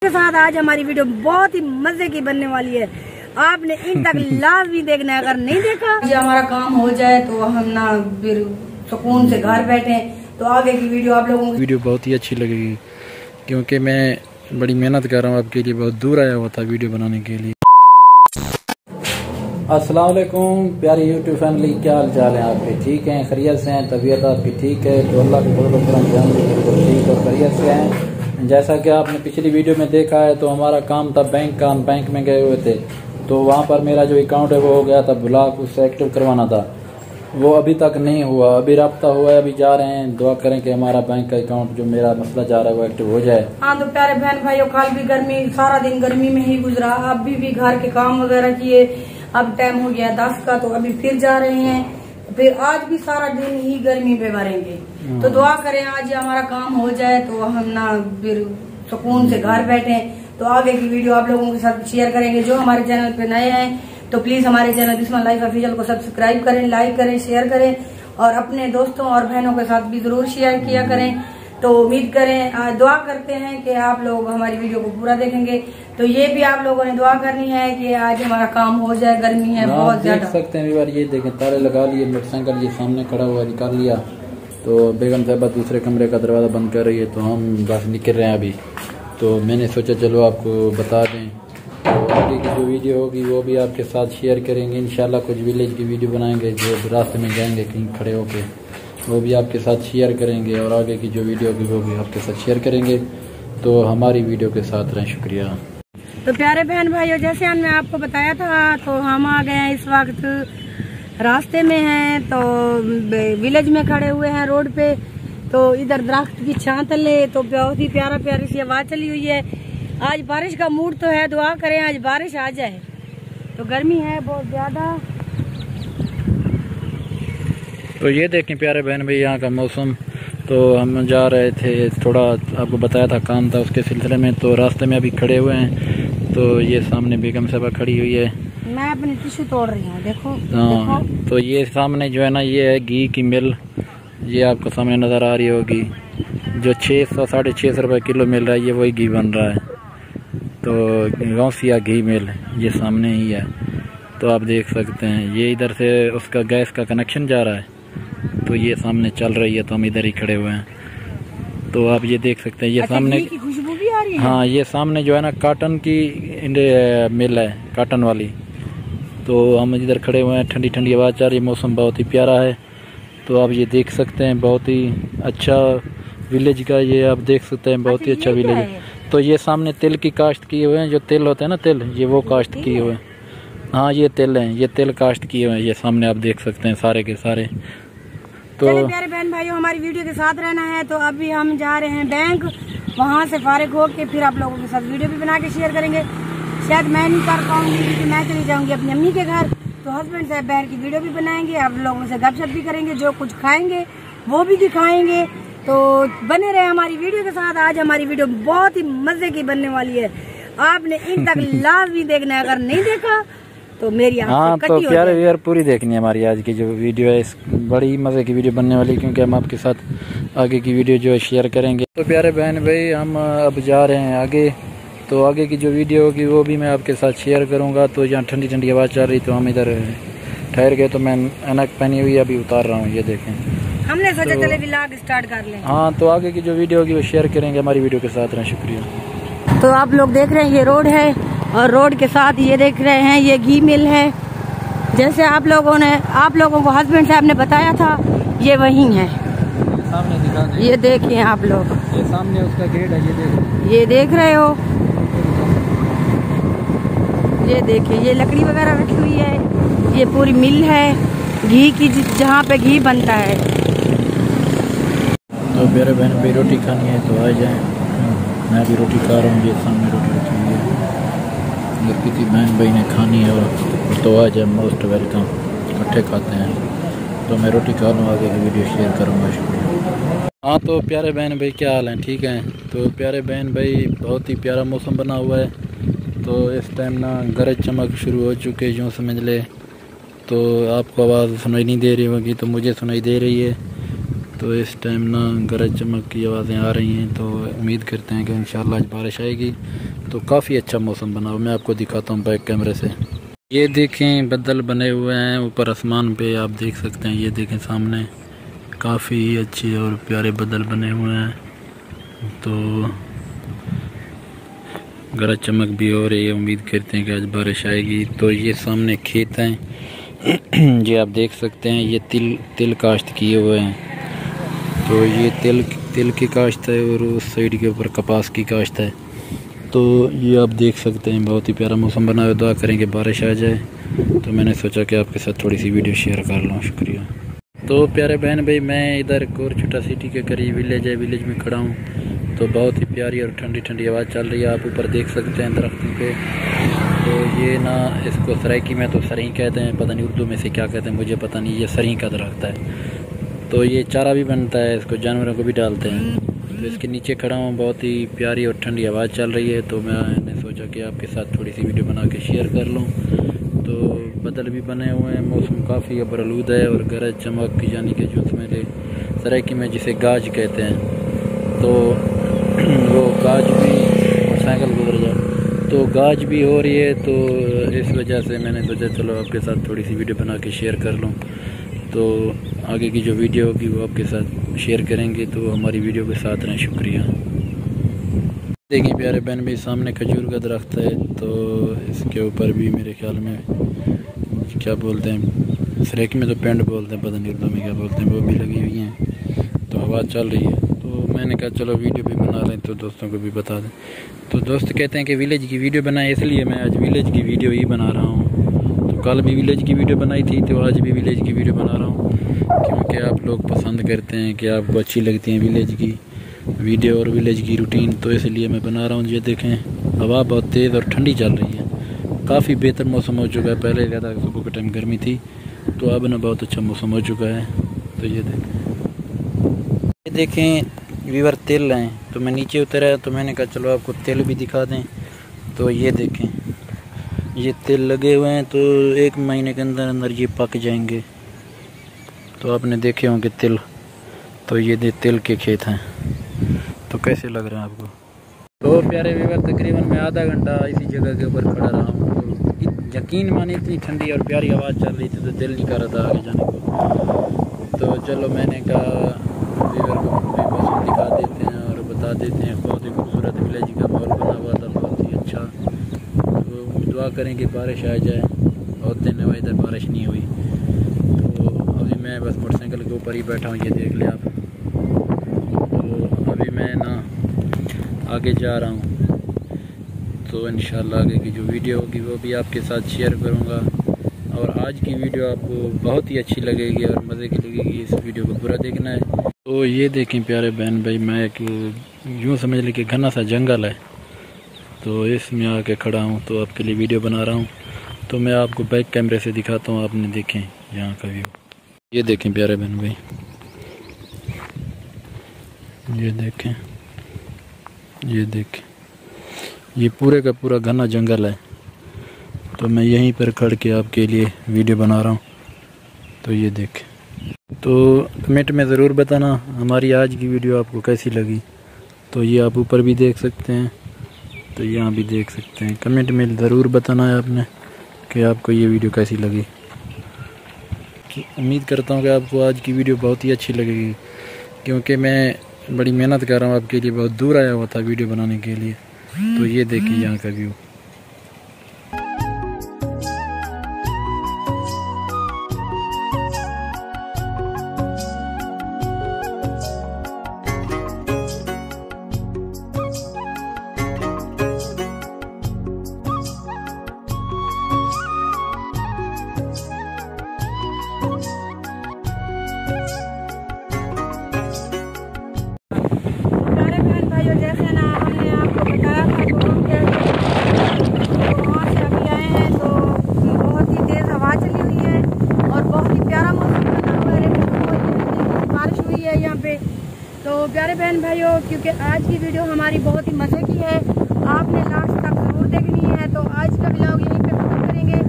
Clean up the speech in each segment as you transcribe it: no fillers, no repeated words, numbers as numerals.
के साथ आज हमारी वीडियो बहुत ही मजे की बनने वाली है। आपने इन तक लाभ भी देखना है, अगर नहीं देखा ये हमारा काम हो जाए तो हम ना फिर सुकून से घर बैठे। तो आगे की वीडियो आप लोगों को वीडियो बहुत ही अच्छी लगेगी, क्योंकि मैं बड़ी मेहनत कर रहा हूँ आपके लिए, बहुत दूर आया हुआ था वीडियो बनाने के लिए। अस्सलाम वालेकुम प्यारी यूट्यूब फैमिली, क्या हाल चाल है आपके? ठीक हैं, खैरियत से हैं? तबीयत आपकी ठीक है तो अल्लाह के फज़ल से हम बिल्कुल ठीक और खैरियत से हैं। जैसा कि आपने पिछली वीडियो में देखा है तो हमारा काम था बैंक का, हम बैंक में गए हुए थे। तो वहाँ पर मेरा जो अकाउंट है वो हो गया था ब्लॉक, उससे एक्टिव करवाना था, वो अभी तक नहीं हुआ। अभी रब्ता हुआ है, अभी जा रहे हैं। दुआ करें कि हमारा बैंक का अकाउंट जो मेरा मसला जा रहा है वो एक्टिव हो जाए। हाँ तो प्यारे बहन भाइयों, कल भी गर्मी, सारा दिन गर्मी में ही गुजरा। अभी भी घर के काम वगैरह किए, अब टाइम हो गया 10 का, तो अभी फिर जा रहे हैं। फिर आज भी सारा दिन ही गर्मी में मरेंगे। तो दुआ करें आज हमारा काम हो जाए तो हम ना फिर सुकून से घर बैठे। तो आगे की वीडियो आप लोगों के साथ शेयर करेंगे। जो हमारे चैनल पे नए हैं तो प्लीज हमारे चैनल बिस्मिल्लाह लाइफ ऑफिशियल को सब्सक्राइब करें, लाइक करें, शेयर करें और अपने दोस्तों और बहनों के साथ भी जरूर शेयर किया करें। तो उम्मीद करें, दुआ करते हैं कि आप लोग हमारी वीडियो को पूरा देखेंगे। तो ये भी आप लोगों ने दुआ करनी है कि आज हमारा काम हो जाए। गर्मी है बहुत ज्यादा, देख सकते हैं। बार ये देखें, तारे लगा लिए, मोटरसाइकिल ये सामने खड़ा हुआ निकाल लिया। तो बेगम साहबा दूसरे कमरे का दरवाजा बंद कर रही है, तो हम बस निकल रहे हैं अभी। तो मैंने सोचा चलो आपको बता दें। तो आगे की जो वीडियो होगी वो भी आपके साथ शेयर करेंगे इंशाल्लाह। कुछ विलेज की वीडियो बनाएंगे, जो रास्ते में जाएंगे कहीं खड़े होके, वो भी आपके साथ शेयर करेंगे। और आगे की जो वीडियो होगी वो भी आपके साथ शेयर करेंगे। तो हमारी वीडियो के साथ रहें। शुक्रिया। तो प्यारे बहन भाइयों, जैसे हमने आपको बताया था तो हम आ गए हैं, इस वक्त रास्ते में हैं। तो विलेज में खड़े हुए हैं रोड पे। तो इधर दरख्त की छां तले तो बहुत ही प्यारा प्यारी सी आवाज चली हुई है। आज बारिश का मूड तो है, दुआ करें आज बारिश आ जाए। तो गर्मी है बहुत ज्यादा। तो ये देखें प्यारे बहन भाई, यहाँ का मौसम। तो हम जा रहे थे, थोड़ा आपको बताया था काम था उसके सिलसिले में। तो रास्ते में अभी खड़े हुए हैं। तो ये सामने बेगम साहबा खड़ी हुई है, मैं अपनी टिश्यू तोड़ रही हूँ, देखो। हाँ, तो ये सामने जो है ना, ये है घी की मिल। ये आपको सामने नज़र आ रही होगी, जो 600 साढ़े 600 रुपये किलो मिल रहा है, ये वही घी बन रहा है। तो गौसिया घी मिल ये सामने ही है। तो आप देख सकते हैं, ये इधर से उसका गैस का कनेक्शन जा रहा है। तो ये सामने चल रही है, तो हम इधर ही खड़े हुए हैं। तो आप ये देख सकते हैं, ये सामने घी की खुशबू भी आ रही है। हाँ, ये सामने जो है ना काटन की मिल है, काटन वाली। तो हम इधर खड़े हुए हैं, ठंडी ठंडी आवाज़ आ रही है, मौसम बहुत ही प्यारा है। तो आप ये देख सकते हैं, बहुत ही अच्छा विलेज का ये आप देख सकते हैं, बहुत ही अच्छा विलेज है। तो ये सामने तिल की काश्त किए हुए हैं, जो तिल होते हैं ना, तिल, ये वो काश्त किए हुए हैं। हाँ, ये तिल हैं, ये तिल काश्त किए हुए हैं, ये सामने आप देख सकते हैं सारे के सारे। तो प्यारे बहन भाइयों, हमारी वीडियो के साथ रहना है। तो अभी हम जा रहे हैं बैंक, वहाँ से फारिग होके फिर आप लोगों के साथ वीडियो भी बना के शेयर करेंगे। शायद मैं नहीं कर पाऊंगी क्योंकि मैं चली जाऊंगी अपनी अम्मी के घर। तो हस्बैंड साहब बहन की वीडियो भी बनाएंगे, आप लोगों से गपशप भी करेंगे, जो कुछ खाएंगे वो भी दिखाएंगे। तो बने रहे हमारी वीडियो के साथ। आज हमारी वीडियो बहुत ही मजे की बनने वाली है। आपने इन तक लाभ भी देखना है, अगर नहीं देखा तो मेरी हाँ, तो प्यारे यार पूरी देखनी है हमारी आज की जो वीडियो है। इस बड़ी मज़े की वीडियो बनने वाली, क्योंकि हम आपके साथ आगे की वीडियो जो है शेयर करेंगे। तो प्यारे बहन भाई, हम अब जा रहे हैं आगे। तो आगे की जो वीडियो होगी वो भी मैं आपके साथ शेयर करूँगा। तो यहाँ ठंडी ठंडी आवाज़ चल रही, तो हम इधर ठहर गए। तो मैं ऐनक पहनी हुई अभी उतार रहा हूँ, ये देखें। हमने सोचा चले व्लॉग स्टार्ट कर लें। हाँ, तो आगे की जो वीडियो होगी वो शेयर करेंगे, हमारी वीडियो के साथ रहें। शुक्रिया। तो आप लोग देख रहे हैं, ये रोड है और रोड के साथ ये देख रहे हैं, ये घी मिल है। जैसे आप लोगों को हस्बैंड साहब ने बताया था, ये वही है। सामने दिखा दें, ये देखिए आप लोग, ये सामने उसका गेट है, ये देख रहे हो। ये देखिए, ये लकड़ी वगैरह रखी हुई है, ये पूरी मिल है घी की, जहाँ पे घी बनता है। तो मेरे बहन भाई रोटी खानी है तो आ जाए, मैं भी रोटी खा रहा हूँ। ये सामने रोटी रखी हुई है, अगर किसी बहन भाई ने खानी है तो आ जाए, मोस्ट वेलकम। इकट्ठे खाते हैं। तो मैं रोटी खा लूँ, आगे की वीडियो शेयर करूँगा। शुक्रिया। हाँ, तो प्यारे बहन भाई क्या हाल है? ठीक हैं? तो प्यारे बहन भाई, बहुत ही प्यारा मौसम बना हुआ है। तो इस टाइम ना गरज चमक शुरू हो चुके, यूँ समझ ले। तो आपको आवाज़ सुनाई नहीं दे रही होगी, तो मुझे सुनाई दे रही है। तो इस टाइम ना गरज चमक की आवाज़ें आ रही हैं। तो उम्मीद करते हैं कि इंशाल्लाह आज बारिश आएगी। तो काफ़ी अच्छा मौसम बना हुआ। मैं आपको दिखाता हूँ बैक कैमरे से। ये देखें बदल बने हुए हैं ऊपर आसमान पे, आप देख सकते हैं। ये देखें सामने काफ़ी अच्छे और प्यारे बदल बने हुए हैं। तो गरज चमक भी हो रही है, उम्मीद करते हैं कि आज बारिश आएगी। तो ये सामने खेत हैं ये आप देख सकते हैं। ये तिल काश्त किए हुए हैं। तो ये तिल की काश्त है और उस साइड के ऊपर कपास की काश्त है। तो ये आप देख सकते हैं बहुत ही प्यारा मौसम बना हुआ। दुआ करें कि बारिश आ जाए। तो मैंने सोचा कि आपके साथ थोड़ी सी वीडियो शेयर कर लूँ। शुक्रिया। तो प्यारे बहन भाई, मैं इधर कोरछुटा सिटी के करीब विलेज है, विलेज में खड़ा हूँ। तो बहुत ही प्यारी और ठंडी ठंडी हवा चल रही है। आप ऊपर देख सकते हैं दरख्तों पे। तो ये ना, इसको सराइकी में तो सरही कहते हैं, पता नहीं उर्दू में से क्या कहते हैं, मुझे पता नहीं। ये सरही का दरख्त है। तो ये चारा भी बनता है, इसको जानवरों को भी डालते हैं। तो इसके नीचे खड़ा हूँ, बहुत ही प्यारी और ठंडी हवा चल रही है। तो मैंने सोचा कि आपके साथ थोड़ी सी वीडियो बना के शेयर कर लूँ। तो बदल भी बने हुए हैं, मौसम काफ़ी अबरआलूद है और गरज चमक यानी कि जो मेरे सराइकी में जिसे गाज कहते हैं, तो वो गाज भी, साइकिल गुजर जाए, तो गाज भी हो रही है। तो इस वजह से मैंने सोचा चलो आपके साथ थोड़ी सी वीडियो बना के शेयर कर लूँ। तो आगे की जो वीडियो होगी वो आपके साथ शेयर करेंगे। तो हमारी वीडियो के साथ रहें। शुक्रिया। देखिए प्यारे बहन भी, सामने खजूर का दरख्त है। तो इसके ऊपर भी मेरे ख्याल में क्या बोलते हैं, सरेकी में तो पेंट बोलते हैं, पता नहीं उर्दू में क्या बोलते हैं, वो भी लगी हुई हैं। तो हवा चल रही है। तो मैंने कहा चलो वीडियो भी बना लें, तो दोस्तों को भी बता दें। तो दोस्त कहते हैं कि विलेज की वीडियो बनाए, इसलिए मैं आज विलेज की वीडियो ही बना रहा हूँ। तो कल भी विलेज की वीडियो बनाई थी, तो आज भी विलेज की वीडियो बना रहा हूँ, क्योंकि आप लोग पसंद करते हैं कि आपको अच्छी लगती हैं विलेज की वीडियो और विलेज की रूटीन। तो इसलिए मैं बना रहा हूँ। ये देखें हवा बहुत तेज़ और ठंडी चल रही है। काफ़ी बेहतर मौसम हो चुका है। पहले ज़्यादा सुबह के टाइम गर्मी थी, तो अब ना बहुत अच्छा मौसम हो चुका है। तो ये देखें वीवर तिल हैं। तो मैं नीचे उतरा, तो मैंने कहा चलो आपको तिल भी दिखा दें। तो ये देखें ये तिल लगे हुए हैं। तो 1 महीने के अंदर अंदर ये पक जाएंगे। तो आपने देखे होंगे तिल। तो ये तिल के खेत हैं। तो कैसे लग रहे हैं आपको? तो प्यारे व्यूअर, तकरीबन मैं आधा घंटा इसी जगह के ऊपर खड़ा रहा हूँ। तो यकीन माने इतनी ठंडी और प्यारी आवाज़ चल रही थी, तो दिल नहीं कर रहा था आगे जाने को। तो चलो मैंने कहा व्यूअर को भी मौसम दिखा देते हैं और बता देते हैं। बहुत ही खूबसूरत विलेज का माहौल बना हुआ था, बहुत ही अच्छा। तो दुआ करें कि बारिश आ जाए। बहुत दिन हुए इधर बारिश नहीं हुई। तो अभी मैं बस मोटरसाइकिल के ऊपर ही बैठा हूँ, ये देख लें आप। तो अभी मैं ना आगे जा रहा हूँ। तो इंशाल्लाह आगे की जो वीडियो होगी वो भी आपके साथ शेयर करूँगा। और आज की वीडियो आपको बहुत ही अच्छी लगेगी और मज़े की लगेगी। इस वीडियो को पूरा देखना है। तो ये देखें प्यारे बहन भाई, मैं एक यूँ समझ लें कि घना सा जंगल है। तो इसमें आके खड़ा हूँ, तो आपके लिए वीडियो बना रहा हूँ। तो मैं आपको बैक कैमरे से दिखाता हूँ। आपने देखें यहाँ का व्यू, ये देखें प्यारे बहन भाई, ये देखें, ये देखें, ये पूरे का पूरा घना जंगल है। तो मैं यहीं पर खड़ के आपके लिए वीडियो बना रहा हूँ। तो ये देखें। तो कमेंट में ज़रूर बताना हमारी आज की वीडियो आपको कैसी लगी। तो ये आप ऊपर भी देख सकते हैं, तो यहाँ भी देख सकते हैं। कमेंट में ज़रूर बताना है आपने कि आपको ये वीडियो कैसी लगी। उम्मीद करता हूँ कि आपको आज की वीडियो बहुत ही अच्छी लगेगी, क्योंकि मैं बड़ी मेहनत कर रहा हूँ आपके लिए। बहुत दूर आया हुआ था वीडियो बनाने के लिए। तो ये देखिए यहाँ का व्यू। जैसे ना हमने आपको बताया था, तो हम वहाँ से अभी आए हैं। तो बहुत ही तेज़ हवा चली हुई है और बहुत ही प्यारा मौसम बना हुआ है। लेकिन बारिश हुई है यहाँ पे। तो प्यारे बहन भाइयों, क्योंकि आज की वीडियो हमारी बहुत ही मज़े की है, आपने लास्ट तक ज़रूर देखनी है। तो आज का व्लॉग यहीं पे ख़त्म करेंगे।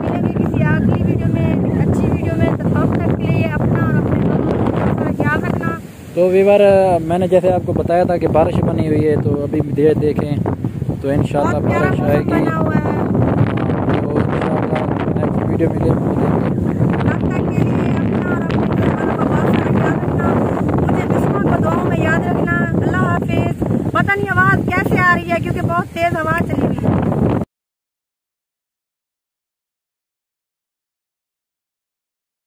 मिलेंगे किसी अगली वीडियो में, अच्छी वीडियो में। तो तब तक के लिए अपना और अपने लोगों का ख्याल रखना। तो व्यूअर, मैंने जैसे आपको बताया था कि बारिश बनी हुई है। तो अभी देखें तो इंशाल्लाह बारिश आएगी। तो इंशाल्लाह नेक्स्ट वीडियो मिलेंगे। याद रखना। अल्लाह हाफिज। पता नहीं आवाज कैसे आ रही है क्योंकि बहुत तेज हवा चली हुई है।